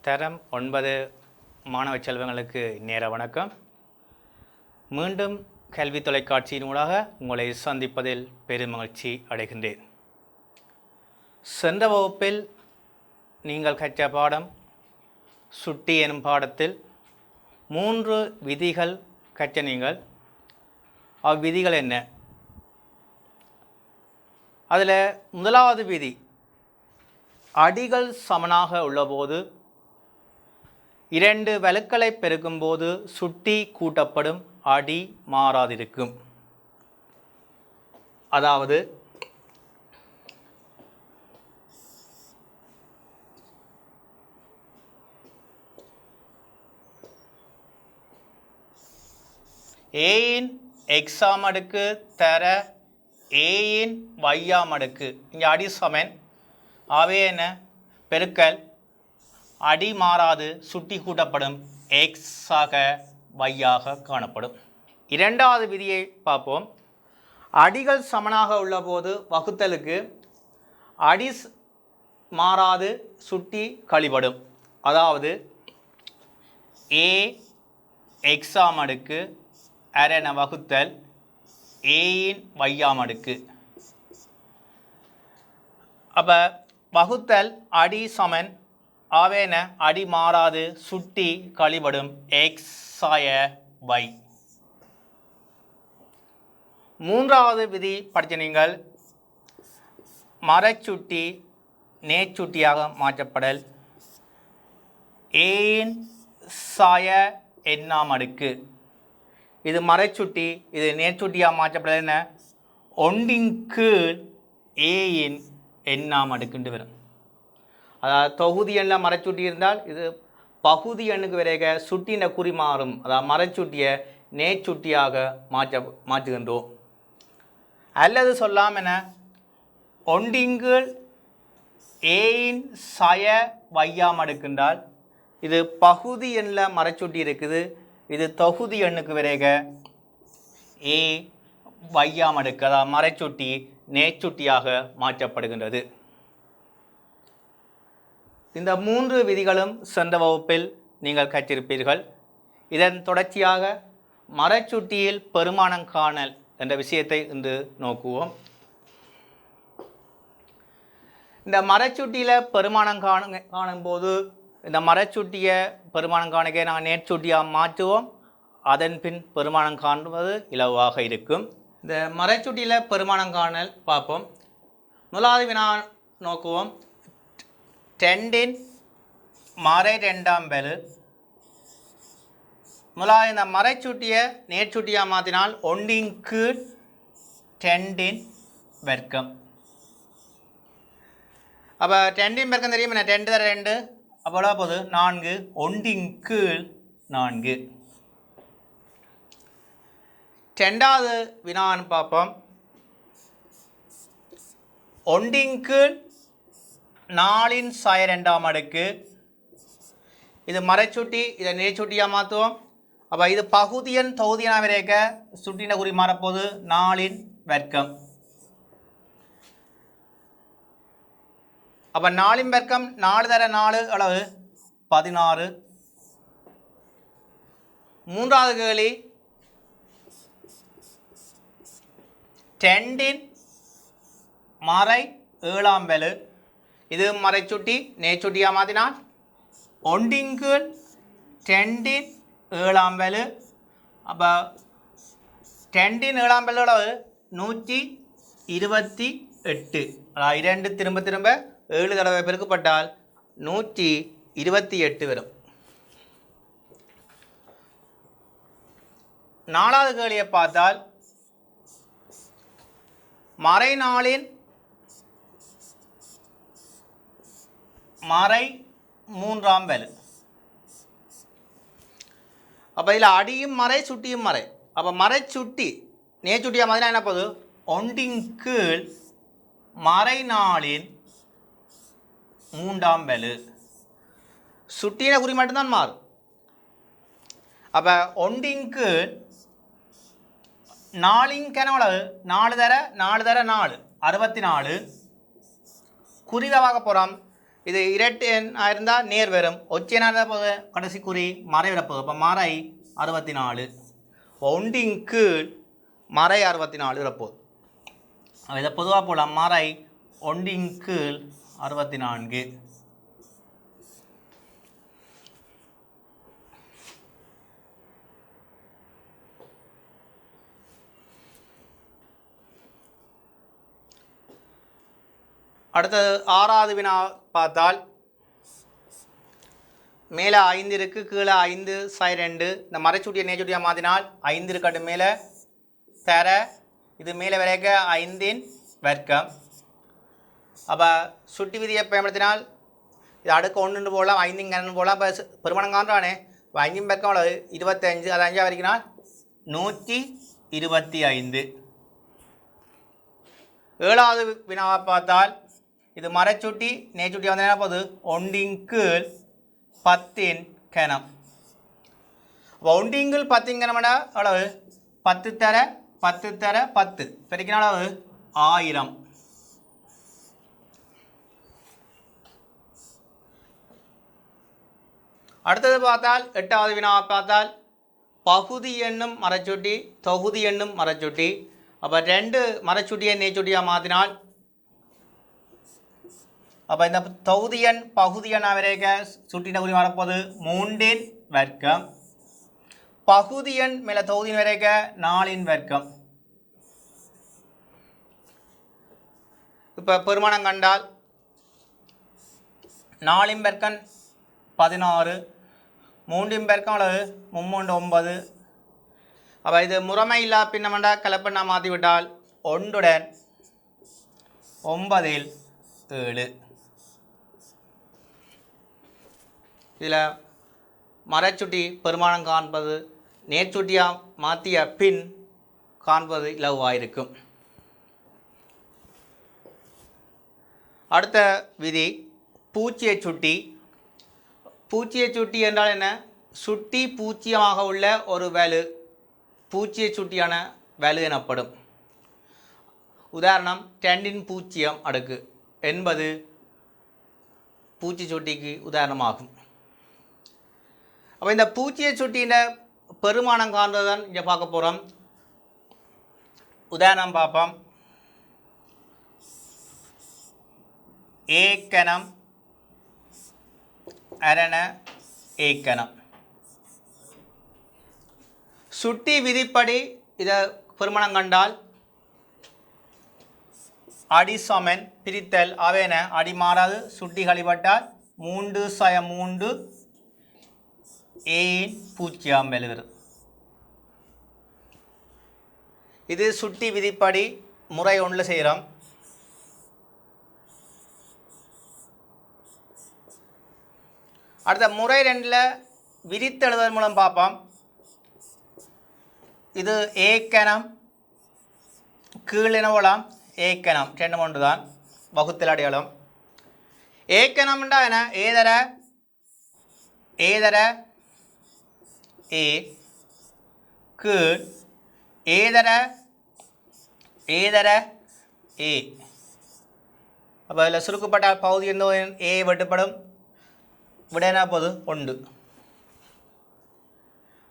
தரம் 9 மாணவ செல்வங்களுக்கு நேர வணக்கம். மீண்டும் கல்வி தொலைக்காட்சியின் ஊடாக உங்களை சந்திப்பதில் பெருமகிழ்ச்சி அடைகின்றேன். சென்ற வகுப்பில் நீங்கள் கற்ற பாடம் சுட்டி எனும் பாடத்தில் 3 விதிகள் கற்ற நீங்கள். அவ்விதிகள் என்ன? அதில் முதலாவது விதி, அடிகள் சமனாக உள்ளபோது 2 வலுக்களை பெருக்கும்போது சுட்டி கூட்டப்படும், அடி மாறாதிருக்கும். அதாவது ஏயின் எக்ஸாம் அடுக்கு தர ஏயின் வையாம் அடுக்கு, இங்கே அடி சமன், ஆவே என்ன பெருக்கல், அடி மாறாது, சுட்டி கூட்டப்படும், எக்ஸாக வையாக காணப்படும். இரண்டாவது விதியை பார்ப்போம். அடிகள் சமனாக உள்ளபோது வகுத்தலுக்கு அடி மாறாது, சுட்டி கழிபடும். அதாவது ஏ எக்ஸாம் அடுக்கு அரண வகுத்தல் ஏயின் வையாம் அடுக்கு. அப்போ வகுத்தல் அடி சமன், ஆவேன அடி மாறாது, சுட்டி கழிபடும், எக்ஸாய வை. மூன்றாவது விதி படித்த நீங்கள், மரச்சுட்டி நேச்சுட்டியாக மாற்றப்படல் ஏயின் சாய எண்ணாம் அடுக்கு. இது மரச்சுட்டி, இது நேச்சுட்டியாக மாற்றப்படல் என்ன, ஒன்றின் கீழ் ஏயின் எண்ணாம் அடுக்குண்டு வரும். அதாவது தொகுதி எண்ணில் மரச்சுட்டி இருந்தால் இது பகுதி எண்ணுக்கு விரைக சுட்டின குறி மாறும். அதாவது மரச்சுட்டியை நேச்சுட்டியாக மாற்றுகின்றோம். அல்லது சொல்லாமல் என்ன, ஒன்றின்கீழ் ஏயின் சய வையாம் அடுக்கின்றால் இது பகுதி எண்ணில் மரச்சுட்டி இருக்குது, இது தொகுதி எண்ணுக்கு விரைக ஏ வையாம் அடுக்கு, அதாவது மரச்சுட்டி நேச்சுட்டியாக மாற்றப்படுகின்றது. இந்த 3 விதிகளும் சென்ற வகுப்பில் நீங்கள் கற்றிருப்பீர்கள். இதன் தொடர்ச்சியாக மரச்சுட்டியில் பெருமானம் காணல் என்ற விஷயத்தை இன்று நோக்குவோம். இந்த மரச்சுட்டியில் பெருமானம் காணும்போது இந்த மரச்சுட்டியை பெருமானம் காணிக்க நாங்கள் நேர்ச்சுட்டியாக மாற்றுவோம். அதன் பின் பெருமானம் காணுவது இலவாக இருக்கும். இந்த மரச்சுட்டியில் பெருமானம் காணல் பார்ப்போம். முதலாவது வினா நோக்குவோம். 2 மறை 2ஆம் வலு. முதலாவது இந்த மறைச்சுட்டியை நேர்ச்சுட்டியாக மாற்றினால் 1 கீழ் 2 வர்க்கம். அப்போ 2 வர்க்கம் தெரியும் என்ன, 2 தர 2 அப்போ போது 4, 1 கீழ் 4. ரெண்டாவது வினான்னு பார்ப்போம். 1 கீழ் 4 சாய 2ஆம் அடுக்கு. இது மறைச்சுட்டி, இதை நேர்ச்சுட்டியாக மாற்றுவோம். அப்போ இது பகுதியன் தொகுதியனாக விரைக்க சுட்டின குறி மாறப்போது 4 வர்க்கம். அப்போ 4 வர்க்கம் 4 தர 4 அளவு 16. மூன்றாவது கேள்வி, 2 மறை 7ஆம் வலு. இது மறைச்சுட்டி நேர்ச்சுட்டியாக மாற்றினால் 1 கீழ் 2 7ஆம் வலு. அப்போ 2 7ஆம் வலு அளவு 128. அதாவது 2 திரும்ப 7 தடவை பெருக்கப்பட்டால் 128 வரும். நாலாவது கேள்வியை பார்த்தால், மறை 4 மறை 3ஆம் வலு. அப்போ இதில் அடியும் மறை சுட்டியும் மறை. அப்போ மறை சுட்டி நேர்ச்சுட்டியாக மாதிரி என்ன போகுது, 1 கீழ் மறை 4 3ஆம் வலு. சுட்டின குறி மட்டும்தான் மாறும். அப்போ 1 கீழ் 4 கனவளவு 4 தர 4 64 64. குறிவை பார்க்க போகிறோம். இது இரட்டை எண்ணாக இருந்தால் நேர் வரும். ஒற்றையனாக இருந்தால் போது கடைசி குறி மறை வரப்போகுது. அப்போ மறை 64 ஒன்றின் கீழ் மறை 64 வரப்போகுது. இதை பொதுவாக போகலாம். மறை ஒன்றின் கீழ் 64. அடுத்தது 6வது வினா பார்த்தால் மேலே 5 இருக்குது, கீழே 5/2. இந்த மறைச்சூட்டியை நேர்ச்சூட்டியாக மாற்றினால் 5 இருக்கட்டும் மேலே தர, இது மேலே வரைக்க 5இன் வர்க்கம். அப்போ சுட்டி விதியை பயன்படுத்தினால் இது அடுக்கு 1 போகலாம், 5 கணன்னு போகலாம். இப்போ பெருமானம் காண்றானே 5 வர்க்கம் 25, அது 5 வரைக்கினால் 125. 7வது வினாவை பார்த்தால் இது மறைச்சூட்டி நேர்ச்சூட்டி வந்து என்ன போகுது 1 கீழ் 10 கணம். 1 கீழ் 10 கணம்னா அளவு 10 தர 10 தர 10 பெருக்கின அளவு 1000. அடுத்தது பார்த்தால் 8வது வினாவை பார்த்தால் பகுதி எண்ணும் மறைச்சூட்டி தொகுதி எண்ணும் மறைச்சூட்டி. அப்போ 2 மறைச்சூட்டியை நேர்ச்சூட்டியாக மாற்றினால் அப்போ இந்த தொகுதி எண் பகுதி எண் வரைக்க சுட்டின குறி வரப்போது 3இன் வர்க்கம். பகுதி எண் மேலே தொகுதியின் வரைக்க 4இன் வர்க்கம். இப்போ பெருமானம் கண்டால் 4இன் வர்க்கம் 16, 3இன் வர்க்கம் அளவு 3 9. அப்போ இது முறைமை இல்லா பின்னமண்டா கலப்பெண்ணா மாற்றி விட்டால் 1உடன் 9இல் 7. இதில் மறைச்சுட்டி பெருமானம் காண்பது நேர்ச்சுட்டியாக மாற்றிய பின் காண்பது இலவாயிருக்கும். அடுத்த விதி பூச்சியை சுட்டி. பூச்சியை சுட்டி என்றால் என்ன? சுட்டி பூச்சியமாக உள்ள ஒரு வலு பூச்சியை சுட்டியான வலு எனப்படும். உதாரணம் 2இன் பூச்சியம் அடுக்கு என்பது பூச்சி சுட்டிக்கு உதாரணமாகும். அப்போ இந்த பூச்சியை சுட்டின பெருமானம் காண்பதுதான் இங்கே பார்க்க போகிறோம். உதாரணம் பார்ப்போம். ஏக்கணம் அரண ஏக்கணம். சுட்டி விதிப்படி இதை பெருமானம் கண்டால் அடி சமன் பிரித்தல் அவையன அடி மாறாது சுட்டி கழிப்பட்டால் 3/3 ஏன் பூச்சியாம் எழுகிறது. இது சுட்டி விதிப்படி முறை 1 செய்கிறோம். அடுத்த முறை 2 விரித்து எழுதுவதன் மூலம் பார்ப்போம். இது ஏக்கணம் கீழ் எனவலாம் ஏக்கணம் 2 ஒன்று தான் வகுத்தல் அடையாளம். ஏக்கணம்ண்டா என்ன? ஏதர ஏதர ஏ கீழ் ஏதர ஏதர ஏ. அப்போ அதில் சுருக்கப்பட்ட பகுதி எந்த ஏ வெட்டுப்படும் விடனா போது 1.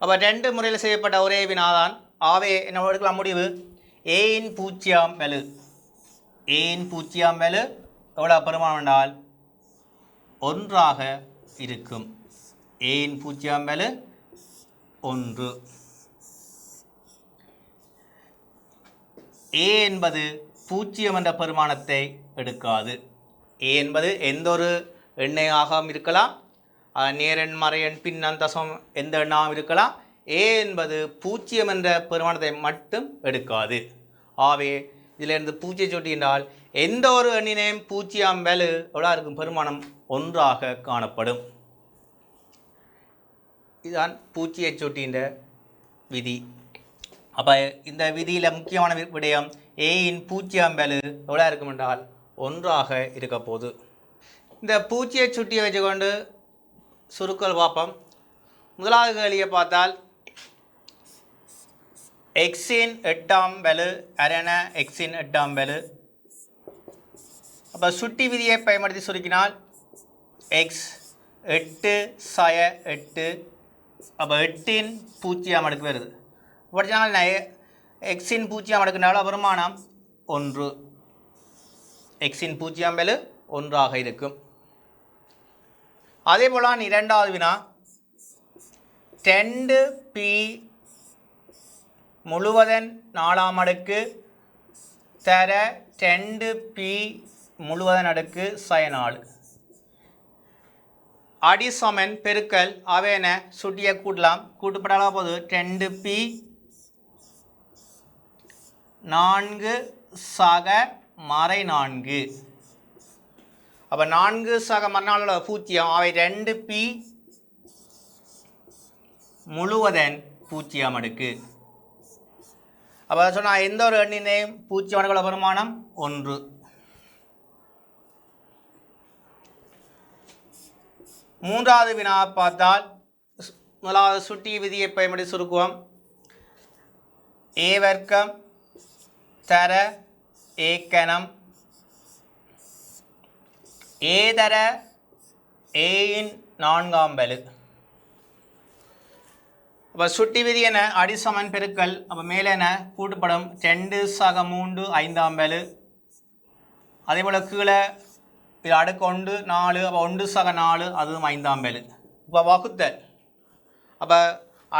அப்போ 2 முறையில் செய்யப்பட்ட ஒரே வினாதான். ஆவே என்ன எடுக்கலாம் முடிவு ஏயின் பூச்சியாம் வலு. ஏயின் பூச்சியாம் வலு எவ்வளோ பெருமானம் என்றால் 1ஆக இருக்கும். ஏயின் பூச்சியாம் வலு 1. ஏ என்பது பூஜ்ஜியம் என்ற பெருமானத்தை எடுக்காது. ஏ என்பது எந்த ஒரு எண்ணையாக இருக்கலாம், நேரெண் மறையெண் பின்னன் தசம் எந்த எண்ணாகவும் இருக்கலாம். ஏ என்பது பூஜ்ஜியம் என்ற பெருமானத்தை மட்டும் எடுக்காது. ஆகவே இதிலிருந்து பூச்சியை சுட்டி என்றால் எந்த ஒரு எண்ணினையும் பூஜ்ஜியம் வலு எவ்வளோ இருக்கும் பெருமானம் 1ஆக காணப்படும். இதுதான் பூச்சியை சுட்டின்ற விதி. அப்போ இந்த விதியில் முக்கியமான விடயம் ஏயின் பூஜ்ஜியம் வலு எவ்வளோ இருக்கும் என்றால் 1ஆக இருக்க போகுது. இந்த பூச்சியை சுட்டியை வச்சுக்கொண்டு சுருக்கல் பார்ப்போம். முதலாவது கேள்வியை பார்த்தால் எக்ஸின் 8ஆம் வலு அரண எக்ஸின் 8ஆம் வலு. அப்போ சுட்டி விதியை பயன்படுத்தி சுருக்கினால் எக்ஸ் 8 சய 8 அப்போ 8 பூஜ்ஜியம் அடுக்கு வருது படித்தால் எக்ஸின் பூஜ்ஜியம் அடுக்குனால வருமானம் 1 எக்ஸின் பூஜ்ஜியம் வேலு 1 இருக்கும். அதே போல் இரண்டாவது வினா 2p முழுவதன் 4ஆம் அடுக்கு தர 2p முழுவதன் அடுக்கு sin 4 அடி சமன் பெருக்கல் அவையென சுட்டிய கூட்டலாம் கூட்டுப்படாத போது 2p 4 சக மறை 4 அப்போ 4 சக மறை 4 பூஜ்ஜியம் அவை 2p முழுவதன் பூஜ்ஜியம் அடுக்கு அப்போ சொன்னால் எந்த ஒரு எண்ணினையும் பூஜ்ஜியம் அடுக்குள்ள வருமானம் 1. மூன்றாவது வினா பார்த்தால் முதலாவது சுட்டி விதியை பயன்படுத்தி சுருக்குவோம். a வர்க்கம் தர a கணம் a தர a இன் 4ஆம் பலு அப்போ சுட்டி விதி என அடிசமன் பெருக்கல் அப்போ மேலே என கூட்டுப்படும் 2 சக 3 5ஆம் பலு அதே போல் கீழே இது அடுக்கு 1 4 அப்போ 1 சக 4 அதுவும் 5ஆம் பலு இப்போ வகுத்தல் அப்போ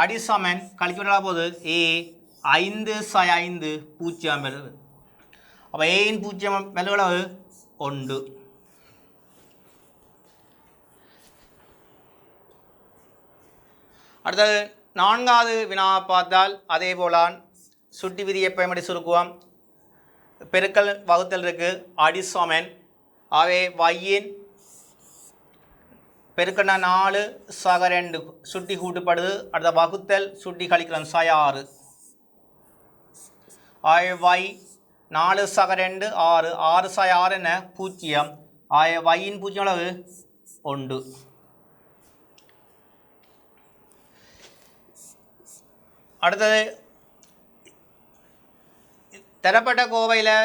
அடிசமன் கழிக்கப்பட போது a 5 சக 5 பூஜ்ஜியம் பலு அப்போ ஏயின் பூஜ்ஜியம் பலுகளவு 1. அடுத்தது நான்காவது வினா பார்த்தால் அதே போலான் சுட்டி விதியை பயன்படுத்தி சுருக்குவோம். பெருக்கல் வகுத்தல் இருக்கு அடிசமன் அவை வையின் பெருக்கல்னா 4 சக 2 சுட்டி கூட்டுப்படுது அடுத்த வகுத்தல் சுட்டி கழிக்கலாம் சய 6 ஆய வை 4 சக 2 6 6 சய 6 என்ன பூஜ்ஜியம் ஆய வையின் பூஜ்ஜியம் அளவு 1. அடுத்தது தரப்பட்ட கோவையில்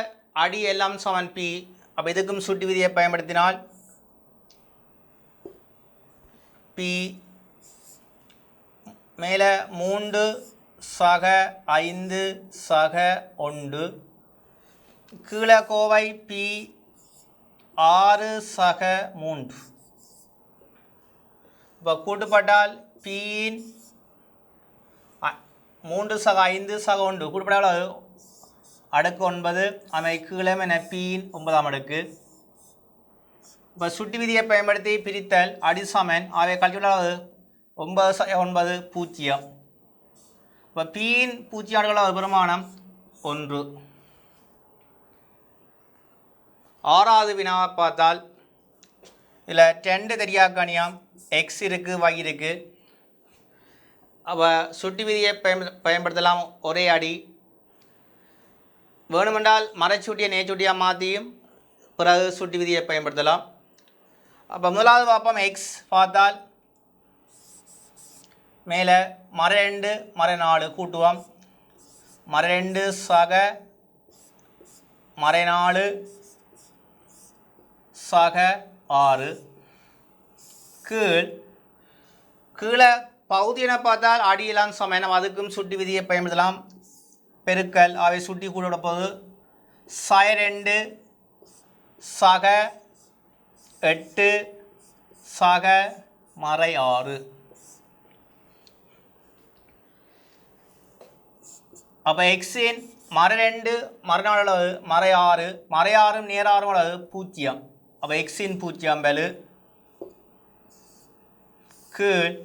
அடி எல்லாம் சமன் p அப்போ இதுக்கும் சுட்டி விதியை பயன்படுத்தினால் p மேலே 3 சக 5 சக 1 கீழே கோவை p 6 சக 3 இப்போ கூட்டுப்பட்டால் p இன் 3 சக 5 சக 1 கூட்டுப்பட்டால் அடுக்கு 9 அவை கீழே என p இன் 9ஆம் அடுக்கு. இப்போ சுட்டி விதியை பயன்படுத்தி பிரித்தல் அடிசமன் அவை கழிக்கப்பட்டால் 9 சக 9 பூஜ்ஜியம் இப்போ p இன் பூஜ்ஜியம் அடுக்குள்ள பெருமானம் 1. ஆறாவது வினாவை பார்த்தால் இதில் 2 தெரியாக்கணியம் x இருக்குது y இருக்குது அப்போ சுட்டி விதியை பயன்படுத்தலாம் ஒரே அடி வேணுமென்றால் மறைச்சூட்டியை நேச்சூட்டியாக மாற்றியும் பிறகு சுட்டி விதியை பயன்படுத்தலாம். அப்போ முதலாவது பார்ப்போம் எக்ஸ் பார்த்தால் மேலே மறை 2 மறை 4 கூட்டுவோம் மறை 2 சக மறை 4 சக 6 கீழே பகுதி என பார்த்தால் அடியெல்லாம் சமயம் அதுக்கும் சுட்டி விதியை பயன்படுத்தலாம் பெருக்கல் அவை சுட்டி கூட போது சய 2 சக 8 சக மறை 6 அப்போ எக்ஸின் மறை 2 மறை 4 அளவு மறை 6 மறை 6 நேர் 6 அளவு பூஜ்ஜியம் அப்போ எக்ஸின் பூஜ்ஜியம் பலு கீழ்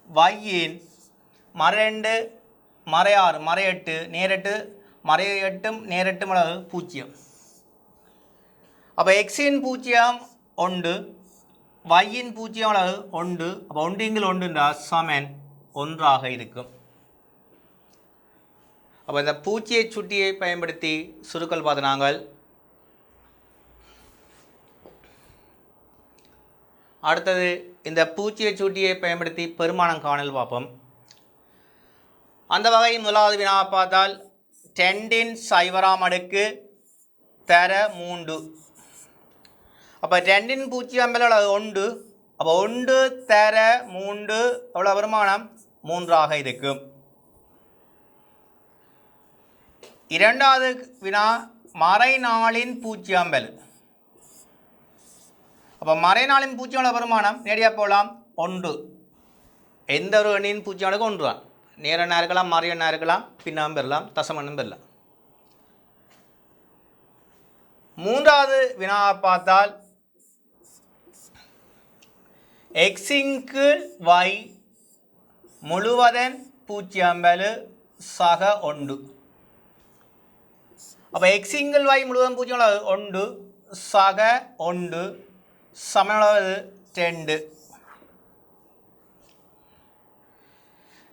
வையின் மறை 2 மறை 6 மறை 8 நேர் 8 மறை 8 நேர் 8 அளவு பூஜ்ஜியம் அப்போ எக்ஸின் பூஜ்ஜியம் 1 வையின் பூஜ்ஜியம் அளவு 1 அப்போ 1 இங்கில் 1 சமன் 1 இருக்கும். அப்போ இந்த பூச்சியை சுட்டியை பயன்படுத்தி சுருக்கல் பார்த்து நாங்கள் அடுத்தது இந்த பூச்சியை சுட்டியை பயன்படுத்தி பெருமானம் காணல் பார்ப்போம். அந்த வகை முதலாவது வினாவை பார்த்தால் 2 இன் சைவராம் அடுக்கு தர 3 அப்போ 2 இன் பூஜ்ஜியம் அளவு 1 அப்போ 1 தர 3 எவ்வளோ வருமானம் 3ஆக இருக்கும். இரண்டாவது வினா மறைநாளின் பூஜ்ஜியம் வலு. அப்போ மறைநாளின் பூஜ்ஜியம் வருமானம் நேரடியாக போகலாம் 1. எந்த ஒரு எண்ணின் பூஜ்ஜியம் 1 தான். நேர எண்ணாக இருக்கலாம், மறை எண்ணாக இருக்கலாம், பின்னாம் பெறலாம், தசமண்ணும் பெறலாம். மூன்றாவது வினாவை பார்த்தால் எக்ஸிங்கு y முழுவதன் பூஜ்ஜியம் வலு சக 1. அப்போ எக்ஸிங்கிள் y முழுவதன் பூஜ்ஜியம் 1 சக 1 சமனளவு 2.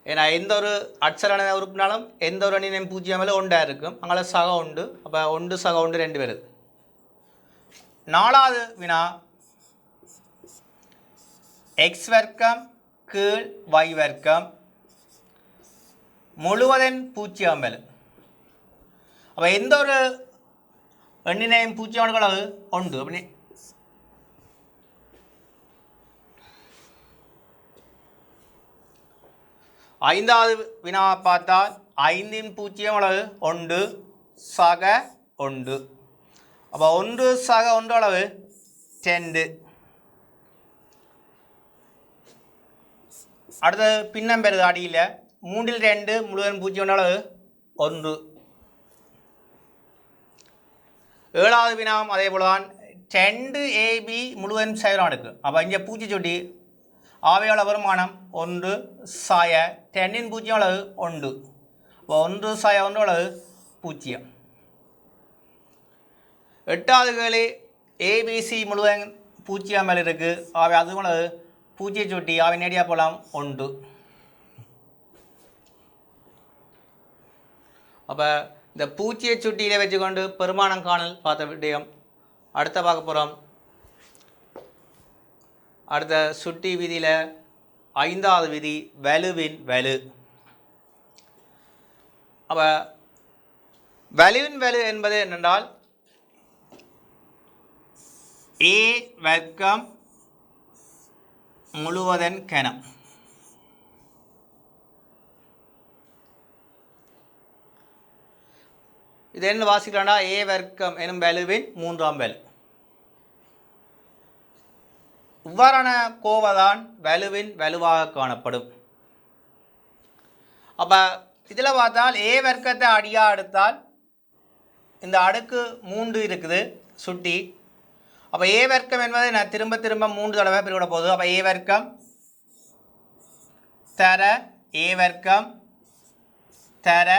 ஏன்னா எந்த ஒரு அட்சரான உறுப்பினாலும் எந்த ஒரு அணியின் பூஜ்ஜியம் வலு 1 இருக்கும். அங்கே சக 1. அப்போ 1 சக 1 2 வருது. நாலாவது வினா எக்ஸ் வர்க்கம் கீழ் y வர்க்கம் முழுவதன் பூஜ்ஜியம் வலு. அப்போ எந்த ஒரு எண்ணினையும் பூஜ்ஜியம் அளவு 1 அப்படி. ஐந்தாவது வினாவை பார்த்தால் 5 பூஜ்ஜியம் அளவு 1 சக 1. அப்போ 1 சக 1 அளவு 2. அடுத்து பின்னம் பெறுது அடியில் 3 2 முழுவதும் பூஜ்ஜியம் அளவு 1. ஏழாவது வினாவும் அதே போல தான் 2ab முழுவதும் சைவம் அடுக்கு. அப்போ இங்கே பூஜ்ஜிய சுட்டி ஆவையோட வருமானம் 1 சாய 10 பூஜ்ஜியம் அளவு 1. அப்போ 1 சாய 1 அளவு 0. எட்டாவது கேள்வி ஏபிசி முழுவதும் பூஜ்ஜியம் மேலே இருக்குது. அவை அது அளவு பூஜ்ஜிய சுட்டி அவை நேடியாக போகலாம் 1. அப்போ இந்த பூஜ்ஜிய சுட்டியில் வச்சுக்கொண்டு பெருமானம் காணல் பார்த்த விடயம் அடுத்த பார்க்க போகிறோம். அடுத்த சுட்டி விதியில் 5வது விதி வலுவின் வலு. அப்போ வலுவின் வலு என்பது என்னென்றால் a வர்க்கம் முழுவதன் கனம். இது என்ன வாசிக்கலாம்டா a வர்க்கம் எனும் வலுவின் 3ஆம் வலு. இவ்வாறான கோவைதான் வலுவின் வலுவாக காணப்படும். அப்போ இதில் பார்த்தால் a வர்க்கத்தை அடியாக எடுத்தால் இந்த அடுக்கு 3 இருக்குது சுட்டி. அப்போ a வர்க்கம் என்பது நான் திரும்ப 3 தடவை பிரிவிட போகுது. அப்போ a வர்க்கம் தர a வர்க்கம் தர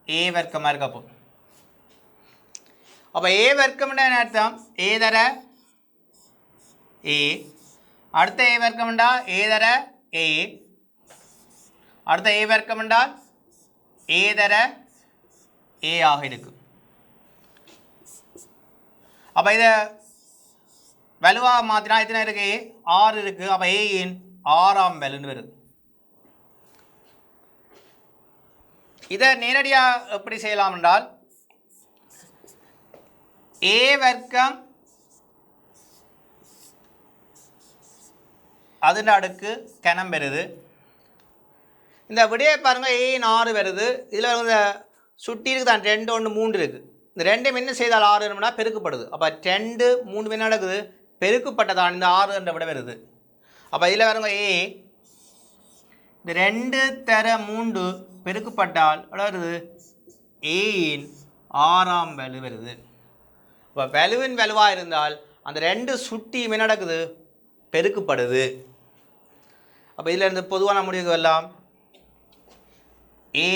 a வர்க்கமாக இருக்கப்போ. அப்போ a வர்க்கம்னா என்ன அர்த்தம்? a தர a. அடுத்த a வர்க்கம் என்றால் a தர a. அடுத்த a வர்க்கம் என்றால் a தர a ஆக இருக்கும். அப்போ இதை வலுவாக மாற்றினா எத்தனை இருக்கு? 6 இருக்குது. அப்போ ஏயின் 6ஆம் வலுன்னு வருது. இதை நேரடியாக எப்படி செய்யலாம் என்றால் a வர்க்கம் அதன் அடுக்கு கனம் வருது. இந்த விடையை பாருங்கள் ஏயின் 6 வருது. இதில் இந்த சுட்டி இருக்குது தான் 2 1 3 இருக்குது. இந்த 2 என்ன செய்தால் 6 என்னன்னா பெருக்கப்படுது. அப்போ 2 3 என்ன நடக்குது? பெருக்கப்பட்டதான் இந்த 6 என்ற விட வருது. அப்போ இதில் வருங்க ஏ இந்த 2 தர 3 பெருக்கப்பட்டால் வருது ஏயின் 6ஆம் வலு வருது. இப்போ வலுவின் வலுவாக இருந்தால் அந்த 2 சுட்டி என்ன நடக்குது? பெருக்கப்படுது. அப்போ இதில் இருந்து பொதுவான முடிவுக்கு வரலாம் ஏ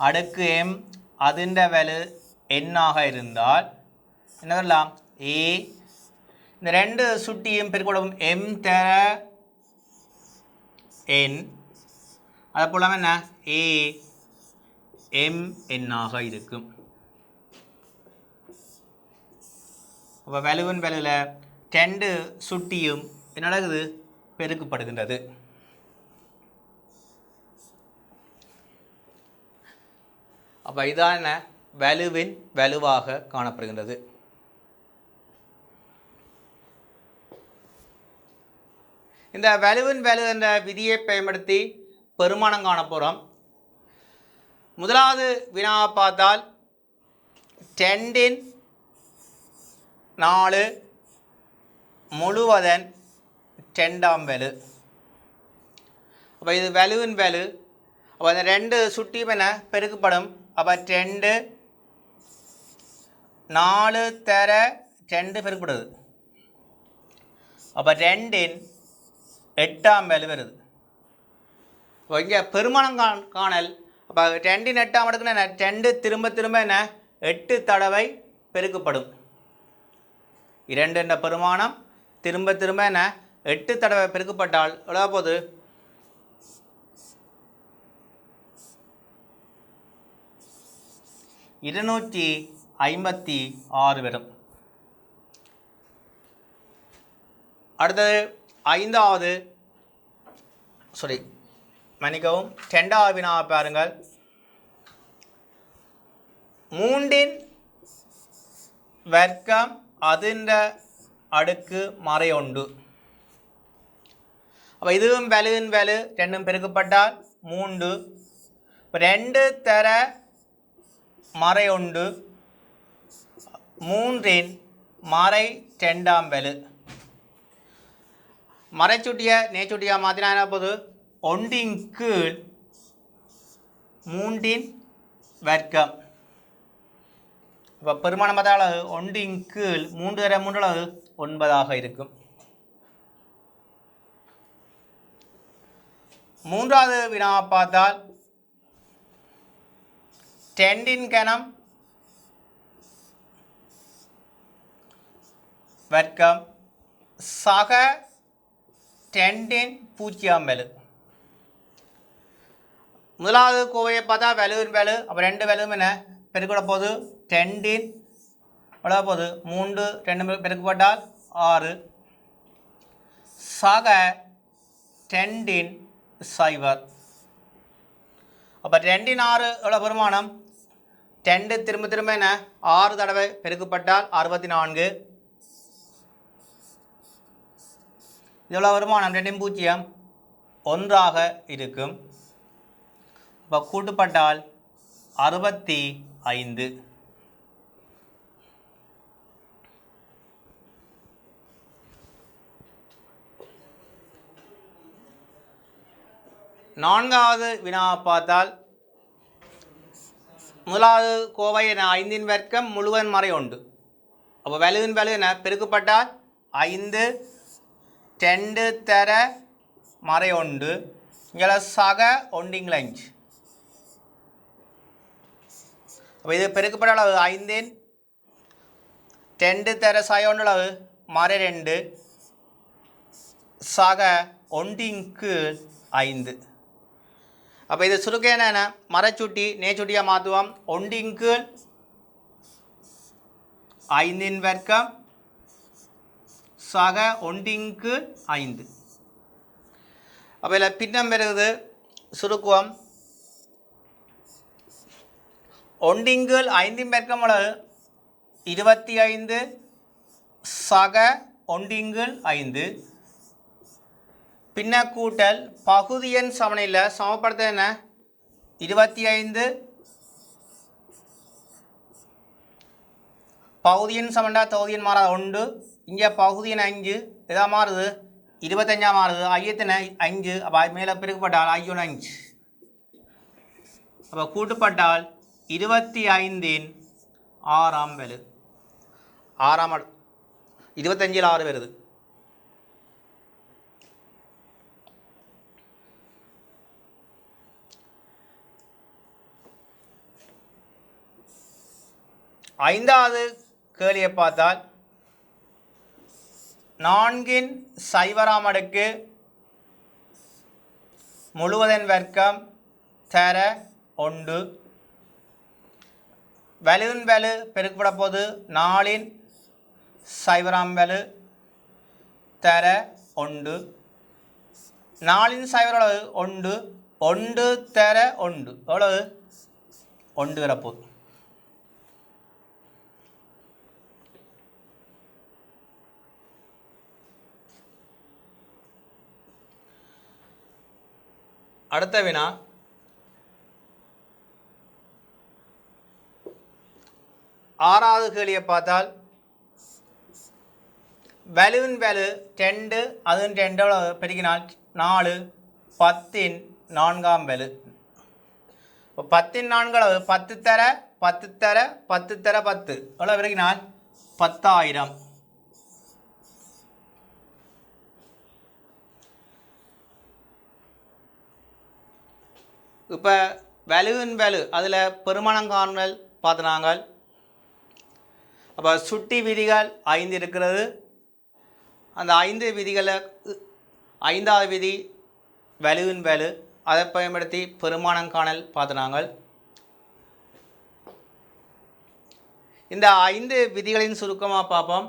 அடுக்கு எம் அதிண்ட வலு எண்ணாக இருந்தால் என்ன வரலாம்? ஏ இந்த 2 சுட்டியும் பெருக்கப்படும் எம் தர என். அதை போல என்ன ஏ எம் எண்ணாக இருக்கும். அப்போ வலுவின் வலுவில் 2 சுட்டியும் என்ன நடக்குது? பெருக்கப்படுகின்றது. அப்போ இதான வலுவின் வலுவாக காணப்படுகின்றது. இந்த வலுவின் வலு என்ற விதியை பயன்படுத்தி பெருமானம் காண போகிறோம். முதலாவது வினாவை பார்த்தால் 10⁴ முழுவதன் 2ஆம் வலு. அப்போ இது வலுவின் வலு. அப்போ அந்த 2 சுட்டியும் என்ன பெருக்கப்படும். அப்போ 2 4 தர 2 பெருக்கப்படுது. அப்போ 2இன் 8ஆம் வலு வருது. இப்போ இங்கே பெருமானம் காணல். அப்போ 2இன் 8ஆம் அடுக்குன்னு என்ன 2 திரும்ப திரும்ப என்ன 8 தடவை பெருக்கப்படும். 2 என்ற பெருமானம் திரும்ப திரும்ப என்ன 8 தடவை பெருக்கப்பட்டால் எவ்வளோ போகுது 256 வரும். அடுத்தது 2வது வினாவை பாருங்கள். 3இன் வர்க்கம் அதிண்ட அடுக்கு மறையொண்டு. அப்போ இதுவும் வலுவின் வலு 2ம் பெருக்கப்பட்டால் 3. 2 தர மறையொண்டு 3இன் மறை 2ஆம் வலு. மறைச்சுட்டிய நேச்சுட்டியாக மாற்றினா என்ன போகுது 1இன் கீழ் 3இன் வர்க்கம். இப்போ பெருமானம் பார்த்த அளவு 1இன் கீழ் 3 தர 3 அளவு 9 இருக்கும். 3வது வினாவை பார்த்தால் 10இன் கனம் வர்க்கம் சக 10இன் 0ஆம் வலு. முதலாவது கோவையை பார்த்தா வலுவின் வலு. அப்போ 2 வலுவும் என்ன பெருக்கிட போது 10இன் எவ்வளோ போகுது 3 2 பெருக்கப்பட்டால் 6 சக 10இன் 0. அப்போ 2இன் 6 எவ்வளோ பெருமானம் 2 திரும்ப திரும்ப என்ன 6 தடவை பெருக்கப்பட்டால் 64. இது எவ்வளோ வருமானம் 2இன் 0 1 இருக்கும். இப்போ கூட்டுப்பட்டால் 65. நான்காவது வினாவை பார்த்தால் முதலாவது கோவை என 5இன் வர்க்கம் முழுவன் மறை உண்டு. அப்போ வலுவின் வலு என பெருக்கப்பட்டால் 5 2 தர மறை உண்டு. இங்கே சக 1இன் 5. அப்போ இது பெருக்கப்பட்ட அளவு 5இன் 2 தர சக 1 அளவு மறை 2 சக 1இன் கீழ் 5. அப்போ இது சுருக்க என்ன மறைச்சுட்டி நேச்சுட்டியாக மாற்றுவோம். 1இன் கீழ் 5இன் வர்க்கம் சக 1இன் கீழ் 5. அப்போ இதில் பின்னம் பெறுகிறது சுருக்குவோம். 1இன் கீழ் 5இன் வர்க்கம் அளவு 25 சக 1இன் கீழ் 5. பின்ன கூட்டல் பகுதியன் சமநிலையில் சமப்படுத்த என்ன 25 பகுதியன் சமண்டா தொகுதியன் மாறாத 1. இங்கே பகுதியன் 5 எதாக மாறுது 25 மாறுது. ஐயத்தின 5. அப்போ மேலே பிரிக்கப்பட்டால் 5 அப்போ கூட்டுப்பட்டால் 25இன் 6ஆம் வலு. 25இல் 6 வருது. ஐந்தாவது கேள்வியை பார்த்தால் 4இன் 0ஆம் அடுக்கு முழுவதன் வர்க்கம் தர 1. வலுவின் வலு பெருக்கப்பட போது 4இன் 0ஆம் வலு தர 1. 4இன் 0 அளவு 1 1 தர 1 எவ்வளவு 1 வரப்போகுது. அடுத்த வினா ஆறாவது கேள்வியை பார்த்தால் வலுவின் வலு 2 அதுவும் 2 பெருக்கினால் 4 10 4ஆம் வலு. இப்போ 10 4 10 தர 10 தர 10 தர 10 எவ்வளோ பெருக்கினால் 10,000. இப்போ வலுவின் வலு அதில் பெருமானம் காணல் பார்த்துனாங்க. அப்போ சுட்டி விதிகள் 5 இருக்கிறது. அந்த 5 விதிகளை 5வது விதி வலுவின் வலு, அதை பயன்படுத்தி பெருமானம் காணல் பார்த்துனாங்க. இந்த 5 விதிகளின் சுருக்கமாக பார்ப்போம்.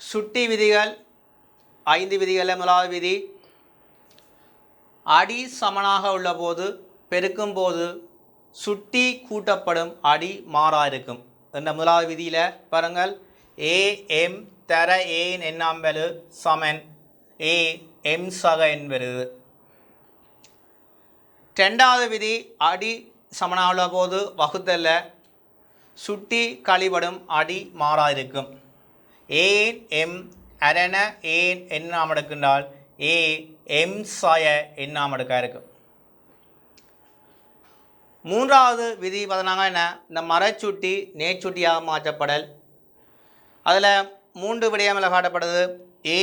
சுட்டி விதிகள் 5 விதிகளில் முதலாவது விதி அடி சமனாக உள்ள போது பெருக்கும் போது சுட்டி கூட்டப்படும் அடி மாறா இருக்கும் என்ற முதலாவது விதியில் பாருங்கள். ஏ எம் தர ஏன் எண்ணாம் வலு சமன் ஏ எம் சக என்பது. ரெண்டாவது விதி அடி சமனாக உள்ள போது வகுத்தல்ல சுட்டி கழிபடும் அடி மாறா இருக்கும். ஏன் எம் அரண ஏன் எண்ணாம் எடுக்கின்றால் ஏ எம் சாய எண்ணாம் எடுக்க இருக்கும். மூன்றாவது விதி பார்த்தனாங்க என்ன, இந்த மரச்சுட்டி நேச்சுட்டியாக மாற்றப்படல். அதில் 3 விடயமில் காட்டப்படுது. ஏ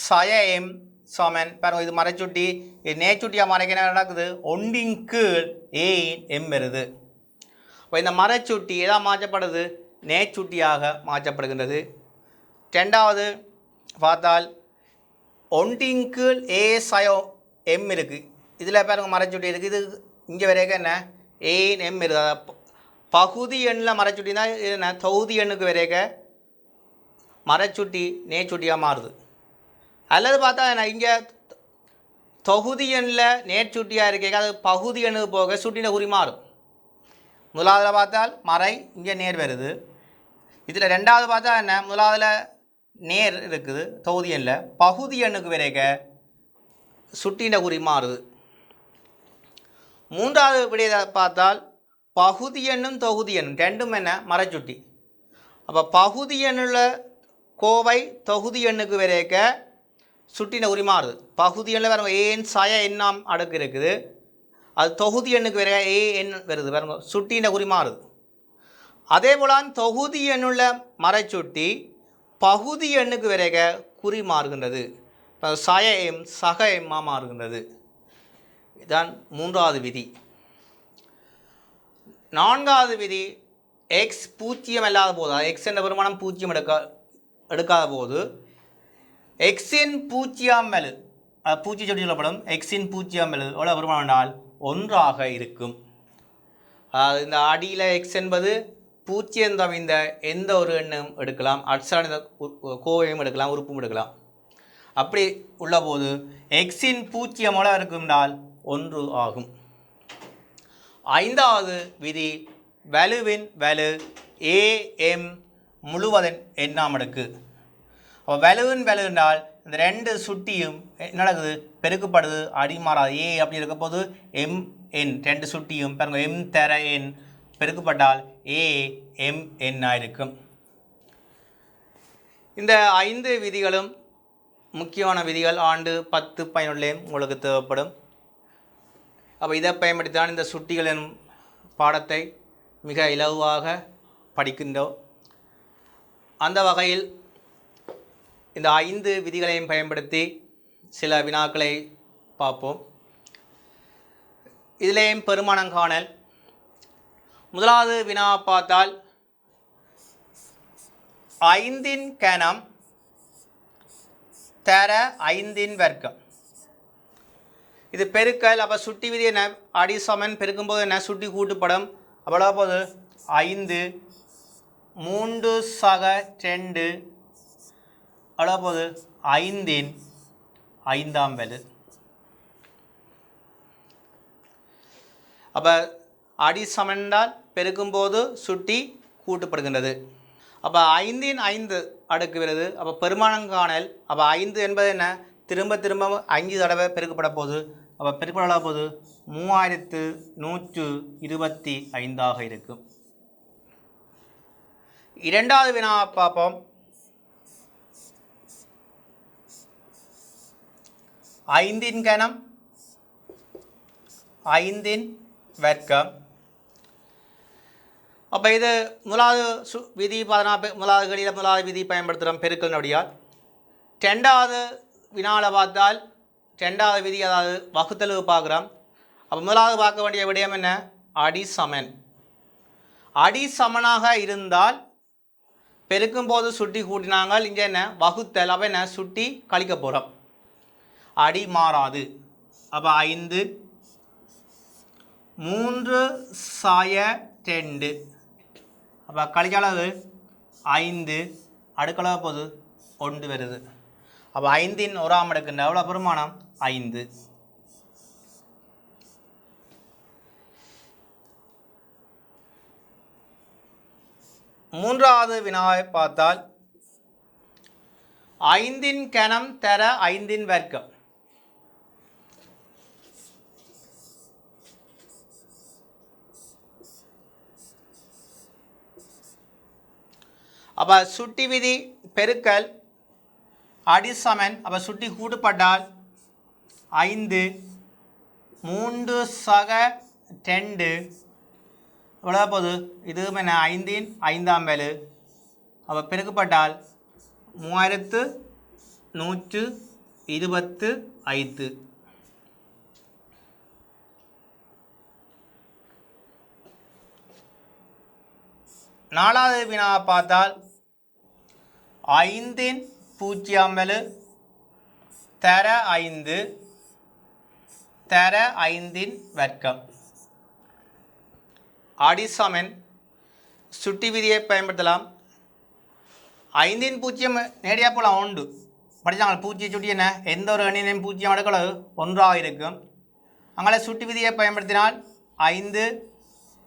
சய எம் சமன் பாருங்க, இது மரச்சுட்டி, இது நேச்சுட்டியாக மறைக்க என்ன நடக்குது, ஒன்றின் கீழ் ஏ எம் வருது. இப்போ இந்த மரச்சுட்டி எதாக மாற்றப்படுது, நேச்சுட்டியாக மாற்றப்படுகின்றது. ரெண்டாவது பார்த்தால் ஒன்றின் கீழ் ஏ சயோ எம் இருக்குது. இதில் பாருங்க மரச்சுட்டி இருக்குது. இது இங்கே வரைக்கும் என்ன ஏன் எம் இருக்குது. பகுதி எண்ணில் மரச்சுட்டினா என்ன தொகுதி எண்ணுக்கு வரைக்க மரச்சுட்டி நேச்சுட்டியாக மாறுது. அல்லது பார்த்தா என்ன இங்கே தொகுதி எண்ணில் நேச்சுட்டியாக இருக்க அது பகுதி எண்ணுக்கு போக சுட்டின குறி மாறும். முதலாவதில் பார்த்தால் மறை இங்கே நேர் வருது. இதில் ரெண்டாவது பார்த்தா என்ன முதலாவதில் நேர் இருக்குது தொகுதி எண்ணில், பகுதி எண்ணுக்கு வரைக்க சுட்டின குறி மாறுது. மூன்றாவது விடையை பார்த்தால் பகுதி எண்ணும் தொகுதி எண்ணும் ரெண்டும் என்ன மரச்சுட்டி. அப்போ பகுதி எண்ணில் கோவை தொகுதி எண்ணுக்கு வரைக்க சுட்டின குறி மாறுது. பகுதி எண்ணில் பாருங்க ஏன் சய எண்ணாம் அடுக்கு இருக்குது, அது தொகுதி எண்ணுக்கு வரைக்க ஏ எண் வருது பாருங்க, சுட்டின குறி மாறுது. அதே போல் தொகுதி எண்ணுள்ள மரச்சுட்டி பகுதி எண்ணுக்கு வரைக்க குறி மாறுகின்றது. இப்போ சய எம் சக எம்மா மாறுகின்றது. இதுதான் மூன்றாவது விதி. நான்காவது விதி எக்ஸ் பூஜ்ஜியம் இல்லாத போது, எக்ஸ் என்ற பெருமானம் பூஜ்ஜியம் எடுக்காத போது எக்ஸின் பூஜ்ஜியம் வலு, பூஜ்ஜியம் சொல்லி சொல்லப்படும். எக்ஸின் பூஜ்ஜியம் வலு எவ்வளோ பெருமானம் என்றால் 1 இருக்கும். இந்த அடியில் எக்ஸ் என்பது பூஜ்ஜியம் தவிர்ந்த எந்த ஒரு எண்ணும் எடுக்கலாம், அட்சான கோவையும் எடுக்கலாம், உறுப்பும் எடுக்கலாம். அப்படி உள்ள போது எக்ஸின் பூஜ்ஜியம் எவ்வளோ இருக்கும்னால் 1 ஆகும். ஐந்தாவது விதி வலுவின் வலு ஏ எம் முழுவதன் எண்ணாம் அடுக்கு. அப்போ வலுவின் வலு என்றால் இந்த 2 சுட்டியும் நடக்குது பெருக்கப்படுது அடி மாறாது. ஏ அப்படி இருக்க போது எம் என் 2 சுட்டியும் பாருங்க எம் தர என் பெருக்கப்பட்டால் ஏ எம் என்னாக இருக்கும். இந்த 5 விதிகளும் முக்கியமான விதிகள் ஆண்டு 10 பயனுள்ளேயும் உங்களுக்கு தேவைப்படும். அப்போ இதை பயன்படுத்திதான் இந்த சுட்டிகள் எனும் பாடத்தை மிக இலகுவாக படிக்கின்றோம். அந்த வகையில் இந்த 5 விதிகளையும் பயன்படுத்தி சில வினாக்களை பார்ப்போம். இதிலேயும் பெருமானம் காணல். முதலாவது வினா பார்த்தால் 5 கணம் தர 5 வர்க்கம். இது பெருக்கல். அப்போ சுட்டி விதி என்ன, அடி சமன் பெருக்கும்போது என்ன சுட்டி கூட்டுப்படும். அவ்வளோ போது 5 3 சக 2 அவ்வளோ போது 5 5ஆம் வலு. அப்போ அடி சமன்றால் பெருக்கும்போது சுட்டி கூட்டப்படுகின்றது. அப்போ 5 அடுக்கு வருது. அப்போ பெருமானம் காணல். அப்போ 5 என்பது என்ன திரும்ப திரும்ப 5 தடவை பெருக்கப்பட போகுது. அப்போ பெருக்கப்பட போகுது 3125 இருக்கும். இரண்டாவது வினா பார்ப்போம். 5 கனம் 5 வர்க்கம். அப்போ இது முதலாவது விதி 14 முதலாவது கணித முதலாவது விதி பயன்படுத்துகிறோம் பெருக்கல் நொடியால். ரெண்டாவது வினாவில் பார்த்தால் ரெண்டாவது விதி அதாவது வகுத்தளவு பார்க்குறோம். அப்போ முதலாவது பார்க்க வேண்டிய விடயம் என்ன? அடிசமன். அடிசமனாக இருந்தால் பெருக்கும் போது சுட்டி கூட்டினாங்க. இங்கே என்ன வகுத்தல், அப்போ என்ன சுட்டி கழிக்க போகிறோம். அடி மாறாது. அப்போ 5 3/2. அப்போ கழிச்சளவு 5 அடுக்களவு போது 1 வருது. அப்போ 5 1ஆம் அடுக்குன்ற எவ்வளோ பெருமானம்? 5. மூன்றாவது வினாவை பார்த்தால் 5 கனம் தர 5 வர்க்கம். அப்போ சுட்டி விதி பெருக்கல் அடிசமன். அப்போ சுட்டி கூட்டுப்பட்டால் 5 3/2 எவ்வளோ போகுது? இதுவும் என்ன 5 5ஆம் வேலு. அப்போ பெருக்கப்பட்டால் 3125. நாலாவது வினாவை பார்த்தால் 5 0ஆம் வேலு தர 5 தர 5 வர்க்கம். அடிசமன் சுட்டி விதியை பயன்படுத்தலாம். 5 0 நேரடியாக போகலாம் 1 படித்தாங்க. பூஜ்ஜிய சுட்டி என்ன? எந்த ஒரு எண்ணினையும் 0 அடுக்களவு 1ஆக இருக்கும். அங்கே சுட்டி விதியை பயன்படுத்தினால் 5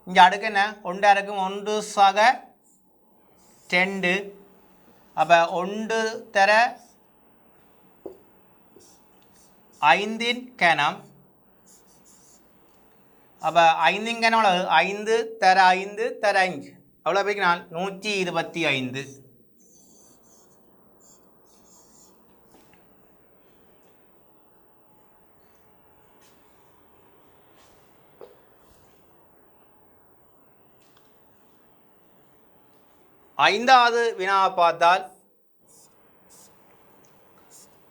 இங்கே அடுக்கு என்ன 1 இருக்கும். 1/2. அப்போ 1 தர 5 கனம். அப்போ 5 கனம் எவ்வளவு? 5 தர 5 தர 5 எவ்வளோ போய்க்கினால் 125. ஐந்தாவது வினாவை பார்த்தால்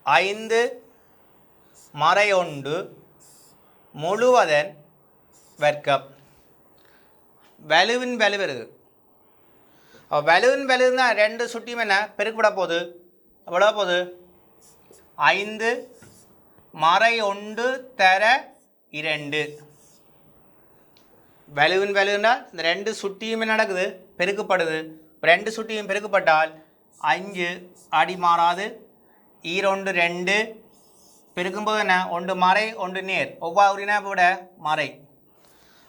5 மறை 1 முழுவதன் வர்க்கம். வலுவின் வலு வருது. வலுவின் வலு தான் 2 சுட்டியும் என்ன பெருக்கப்பட போகுது. எவ்வளோ போகுது? 5 மறை 1 தர 2. வலுவின் வலுன்னா இந்த 2 சுட்டியுமே நடக்குது பெருக்கப்படுது. 2 சுட்டியும் பெருக்கப்பட்டால் 5 அடி மாறாது. 2 2 பெருக்கும்போது என்ன 1 மறை 1 நேர் ஒவ்வொரு விட மறை.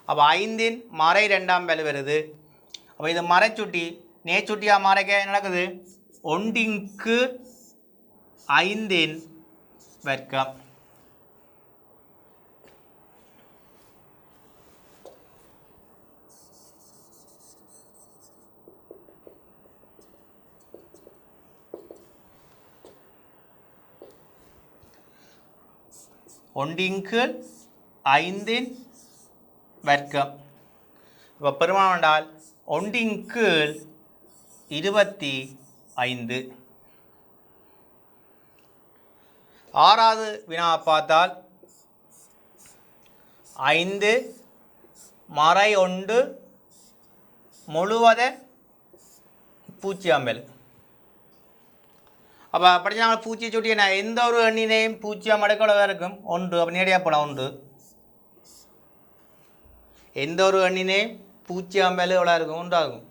அப்போ 5 மறை 2ஆம் வேலு வருது. அப்போ இது மறைச்சுட்டி நேச்சுட்டியாக மறைக்க நடக்குது 1 5 வர்க்கம். ஒன்றின்கு 5 வர்க்கம். இப்போ பெருமானம் என்றால் 1/25. ஆறாவது வினாவை பார்த்தால் 5 மறை 1 முழுவதன் 0ஆம் வேலு. அப்போ படித்தாங்க பூச்சி சுட்டி என்ன எந்த ஒரு எண்ணினையும் 0ஆம் அடுக்களவு இருக்கும் 1. அப்போ நேரடியாக போகலாம் 1. எந்த ஒரு எண்ணினையும் 0ஆம் வேலு எவ்வளோ இருக்கும் 1 ஆகும்.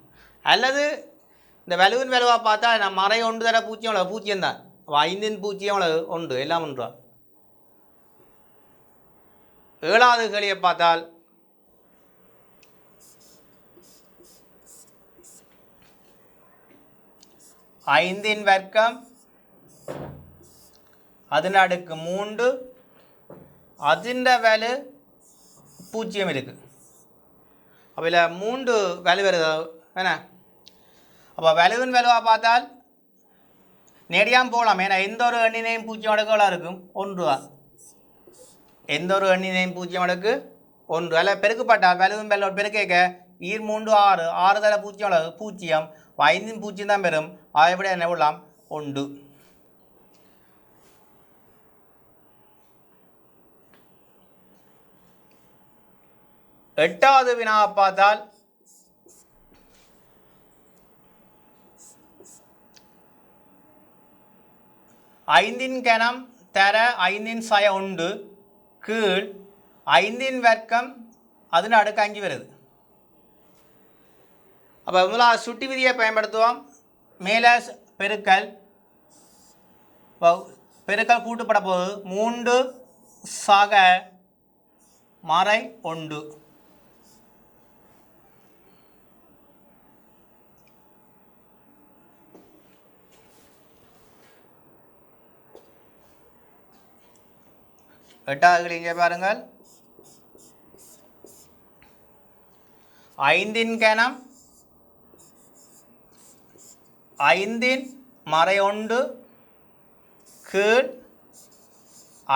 அல்லது இந்த வலுவின் வலுவாக பார்த்தா நான் மறை 1 தர 0 எவ்வளோ 0 தான். அப்போ 5 0 எவ்வளவு 1 எல்லாம் 1. ஏழாவது கேள்வியை பார்த்தால் 5 வர்க்கம் അതിൻ്റെ അടുക്ക് 3 അതിൻ്റെ വാല്യൂ 0 இருக்குது. அப்போ இதில் 3 வேல்யூ வருது என்ன. அப்போ வேல்யூவின் வேல்யூவாக பார்த்தால் நேடியாமல் போகலாம். ஏன்னா எந்த ஒரு எண்ணினையும் 0 அடுக்குகளாக இருக்கும் 1 தான். எந்த ஒரு எண்ணினையும் 0 அடுக்கு 1 அதில் பெருக்கப்பட்டால் வேல்யூவின் வேல்யூ பெருக்க 3 6 6 தர 0 அளவு 0 5 0 தான் பெறும். அதை விட என்ன விடலாம் 1. எட்டாவது வினாவை பார்த்தால் ஐந்தின் கணம் தர 5 சய 1 கீழ் 5 வர்க்கம் அதன் அடுக்கு 5 வருது. அப்போ முதலாவது சுட்டி விதியை பயன்படுத்துவோம். மேலே பெருக்கல் கூட்டுப்பட போது 3 சக மறை 1. எட்டாவது இங்கே பாருங்கள். 5 கணம் 5 மறை 1 கீழ்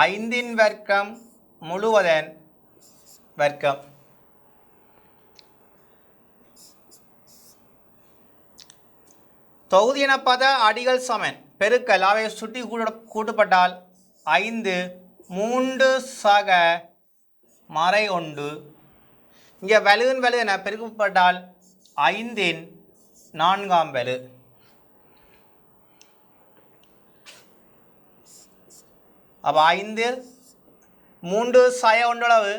5 வர்க்கம் முழுவதன் வர்க்கம். தொகுதி எனப்பத அடிகள் சமன் பெருக்கல் அவை சுட்டி கூட்டப்பட்டால் 5 3 சக மறை 1. இங்கே வலுவின் வலு என பெருக்கப்பட்டால் 5 4ஆம் வலு. அப்போ 5 3 சய 1 அளவு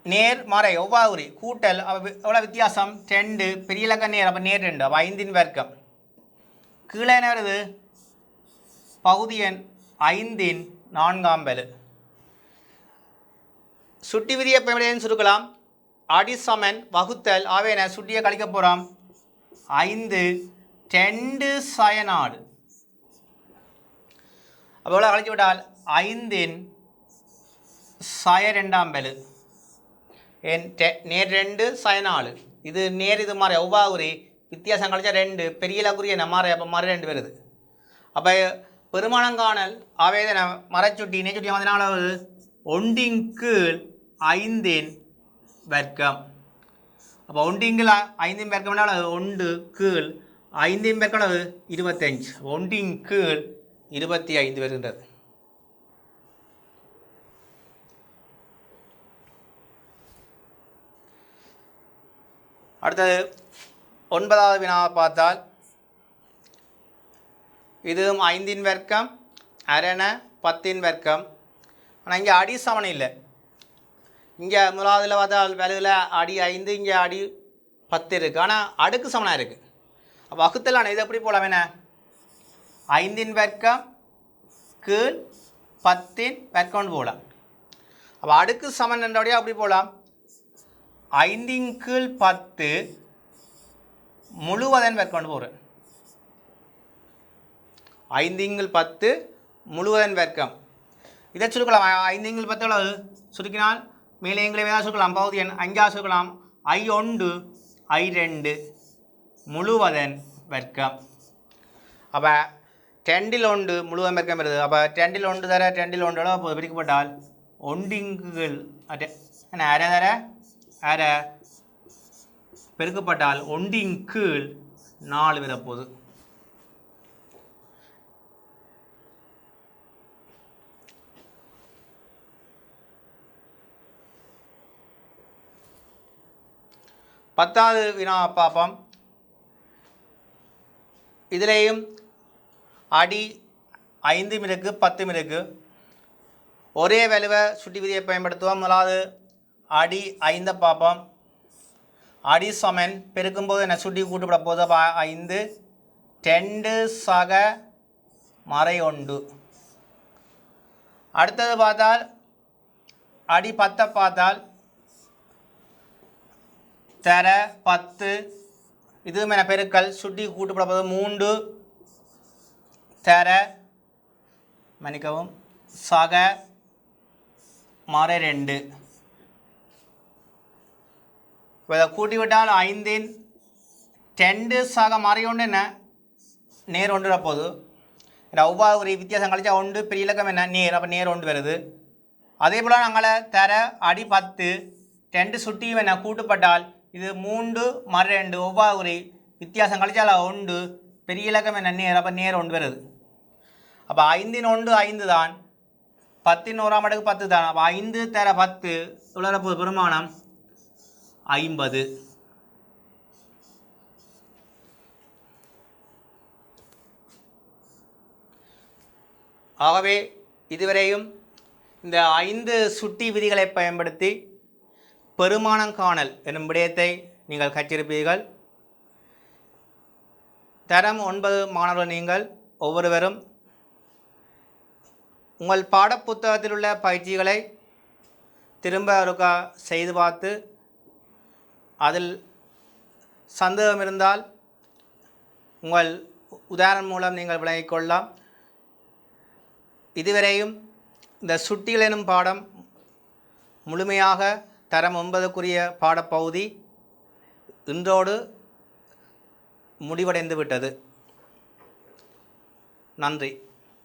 நேர் மறை ஒவ்வாவுரி கூட்டல் எவ்வளோ வித்தியாசம் 2 பெரிய இலக்க நேர். அப்போ நேர் 2. அப்போ 5 வர்க்கம் கீழே என்ன வருது பகுதி எண் 5 4ஆம் வலு. சுட்டி விதியை பயன்படுத்தி சுருக்கலாம். அடி சமன் வகுத்தல் ஆவேன சுட்டியை கழிக்க போகிறோம் 5 2 சய 4. அப்போ எவ்வளோ கழிச்சு விட்டால் 5 சய 2ஆம் வலு நேர் 2 சய 4. இது நேர் இது மாதிரி ஒவ்வாவுரி வித்தியாசம் கழிச்சா 2 பெரிய இலக்குரிய மாறை. அப்போ மறை 2 வருது. அப்போ பெருமானங்காணல் ஆவேதன மரச்சுட்டி நேச்சுட்டி வந்து 1 கீழ் 5 வர்க்கம். அப்போ 1 கீழ் 5 வர்க்கம் 1 கீழ் 5 வர்க்கம் 25. 1 கீழ் 25 வருகின்றது. அடுத்தது 9வது வினாவை பார்த்தால் இதுவும் 5 வர்க்கம் அரண 10 வர்க்கம். ஆனால் இங்கே அடி சமன் இல்லை. இங்கே முதலாவதில் பார்த்தால் வேலையில் அடி 5 இங்கே அடி 10 இருக்குது. ஆனால் அடுக்கு சமனாக இருக்குது. அப்போ வகுத்தலான இது எப்படி போகலாம் என்ன 5 வர்க்கம் கீழ் 10 வர்க்கம்னு போகலாம். அப்போ அடுக்கு சமன் என்றபடியாக அப்படி போகலாம் 5 கீழ் 10 முழுவதன் வர்க்கம்னு போகிறேன். 5 கீழ் 10 முழுவதன் வர்க்கம். இதை சுருக்கலாம் 5 கீழ் 10 எவ்வளவு சுருக்கினால் மேலே எங்களை வேணால் சுருக்கலாம் பகுதி எண் 5 சுருக்கலாம் I1 I2 முழுவதன் வர்க்கம். அப்போ 2ல் 1 முழுவதன் வர்க்கம் வருது. அப்போ 2ல் 1 தர 2ல் 1 அளவு பிரிக்கப்பட்டால் 1 கீழ் என்ன அரை தர அரை பெருக்கப்பட்டால் 1 கீழ் 4 வரப்போகுது. பத்தாவது வினா பார்ப்போம். இதிலேயும் அடி 5 இருக்கு 10 இருக்கு. ஒரே வலுவை சுட்டி விதியை பயன்படுத்துவோம். முதலாவது அடி 5 பார்ப்போம். அடி சமன் பெருக்கும்போது என்ன சுட்டி கூட்டுப்பட போது 5 2 சக மறை 1. அடுத்தது பார்த்தால் அடி 10 பார்த்தால் தர 10 இதுவும் என பெருக்கல் சுட்டி கூட்டுப்பட போது 3 தர மன்னிக்கவும் சக மறை 2. இப்போ இதை கூட்டிவிட்டால் 5 2 சக மறை 1 என்ன நேர் 1 போகுது. ஒவ்வாறு ஒரு வித்தியாசம் கழிச்சா 1 பெரிய இலக்கம் என்ன நேர், அப்போ நேர் 1 வருது. அதே போல் நாங்கள் தர அடி 10 2 சுட்டியும் என்ன கூட்டுப்பட்டால் இது 3 மறை 2 ஒவ்வாறு ஒரு வித்தியாசம் கழிச்சால் 1 பெரிய இலக்கம் என்ன நேர், அப்போ நேர் 1 வருது. அப்போ 5 1 5 தான், 10 1ஆம் அடுக்கு 10 தான். அப்போ 5 தர 10 உலகப்போது பெருமானம் 50. ஆகவே இதுவரையும் இந்த 5 சுட்டி விதிகளை பயன்படுத்தி பெருமானம் காணல் என்னும் விடயத்தை நீங்கள் கற்றிருப்பீர்கள். தரம் 9 மாணவர்கள் நீங்கள் ஒவ்வொருவரும் உங்கள் பாடப்புத்தகத்தில் உள்ள பயிற்சிகளை திரும்ப ஒருக்கா செய்து பார்த்து அதில் சந்தேகம் இருந்தால் உங்கள் உதாரணம் மூலம் நீங்கள் விளங்கிக் கொள்ளலாம். இதுவரையும் இந்த சுட்டிகள் எனும் பாடம் முழுமையாக தரம் 9க்குரிய பாடப்பகுதி இன்றோடு முடிவடைந்து விட்டது. நன்றி.